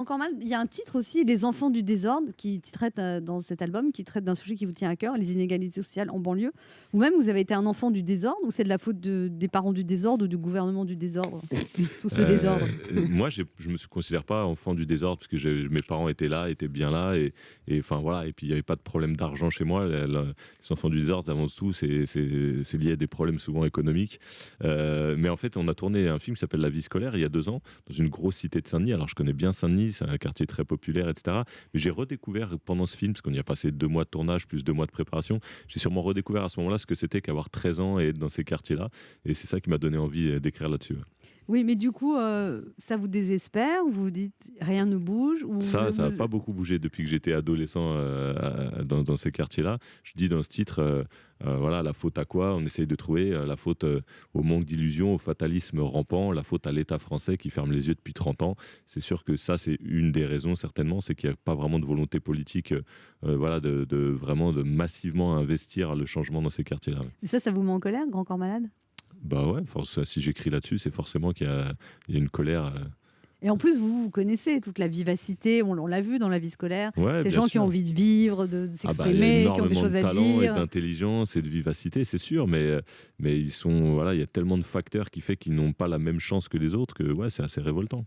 Encore mal, il y a un titre aussi, Les enfants du désordre, qui traite dans cet album, qui traite d'un sujet qui vous tient à cœur, les inégalités sociales en banlieue. Vous-même, vous avez été un enfant du désordre, ou c'est de la faute des parents du désordre ou du gouvernement du désordre, tout ce désordre? Moi, je me considère pas enfant du désordre parce que mes parents étaient là, étaient bien là, et enfin voilà. Et puis il n'y avait pas de problème d'argent chez moi. Les enfants du désordre, avant tout, c'est lié à des problèmes souvent économiques. Mais en fait, on a tourné un film qui s'appelle La vie scolaire il y a 2 ans dans une grosse cité de Saint-Denis. Alors je connais bien Saint-Denis, c'est un quartier très populaire, etc. Mais j'ai redécouvert pendant ce film, parce qu'on y a passé 2 mois de tournage plus 2 mois de préparation, j'ai sûrement redécouvert à ce moment-là ce que c'était qu'avoir 13 ans et être dans ces quartiers-là. Et c'est ça qui m'a donné envie d'écrire là-dessus. Oui, mais du coup, ça vous désespère? Vous vous dites rien ne bouge? Ou Ça n'a pas beaucoup bougé depuis que j'étais adolescent dans ces quartiers-là. Je dis dans ce titre, voilà, la faute à quoi? On essaye de trouver la faute au manque d'illusion, au fatalisme rampant, la faute à l'État français qui ferme les yeux depuis 30 ans. C'est sûr que ça, c'est une des raisons, certainement, c'est qu'il n'y a pas vraiment de volonté politique voilà, vraiment de massivement investir le changement dans ces quartiers-là. ça vous met en colère, Grand Corps Malade? Bah ouais, si j'écris là-dessus, c'est forcément qu'il y a une colère. Et en plus, vous connaissez toute la vivacité, on l'a vu dans la vie scolaire, Ouais, ces bien gens qui ont sûr. envie de vivre, de Ah bah, il y a s'exprimer, qui ont des énormément de choses à talent et dire. d'intelligence et de vivacité, c'est sûr, mais ils sont, voilà, il y a tellement de facteurs qui fait qu'ils n'ont pas la même chance que les autres que ouais, c'est assez révoltant.